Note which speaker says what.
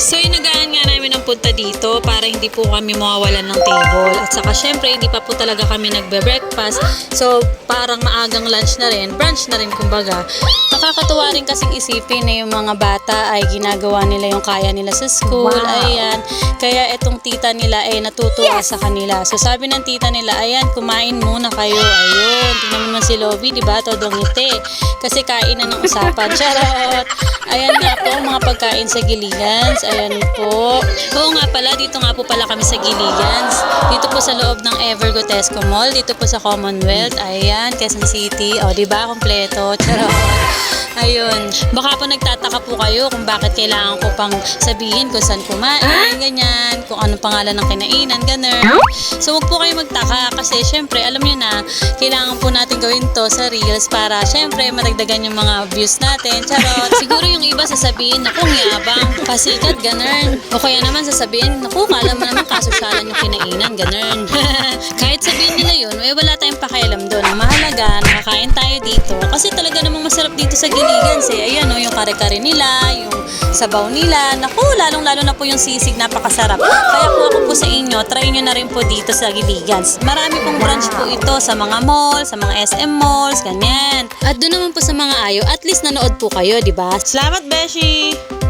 Speaker 1: So inagaan nga namin ang punta dito para hindi po kami mawawalan ng table. At saka syempre hindi pa po talaga kami nagbe-breakfast. So parang maagang lunch na rin, brunch na rin kumbaga. Nakakatuwa rin kasing isipin na yung mga bata ay ginagawa nila yung kaya nila sa school.
Speaker 2: Wow.
Speaker 1: Ayan. Kaya itong tita nila ay natutuwa sa kanila. So sabi ng tita nila, ayan, kumain muna kayo. Ayun, tingnan mo naman si Lovie, di ba? Todo ngiti. Kasi kain na ng usapan. Charot! Ayan nga po, mga pagkain sa Giligans. Ayan po. Oo nga pala, dito nga po pala kami sa Giligans. Dito po sa loob ng Evergotesco Mall. Dito po sa Commonwealth. Ayan, Quezon City. O, di ba? Kompleto. Charot! Ayun. Baka po nagtataka po kayo kung bakit kailangan ko pang sabihin kung saan kumain, ganyan, kung anong pangalan ng kinainan, ganun. So, huwag po kayo magtaka kasi syempre, alam nyo na, kailangan po natin gawin to sa Reels para syempre madagdagan yung mga views natin. Charot. Siguro yung iba sasabihin, naku, yabang, pasikat, ganun. O kaya naman sasabihin, naku, kala mo naman kasosyalan yung kinainan, ganun. Kahit sabihin nila yun, eh, wala tayong pakialam doon. Ang mahalaga, nakakain tayo dito. Kasi talaga namang masarap dito sa Giligans eh. Ayan o, yung kare-kare nila, yung sabaw nila. Naku, lalong-lalo na po yung sisig, napakasarap. Kaya po ako po sa inyo, try nyo na rin po dito sa Giligans. Marami pong branch po ito sa mga mall, sa mga SM malls, ganyan. At doon naman po sa mga ayo, at least nanood po kayo, di ba? Salamat, Beshi!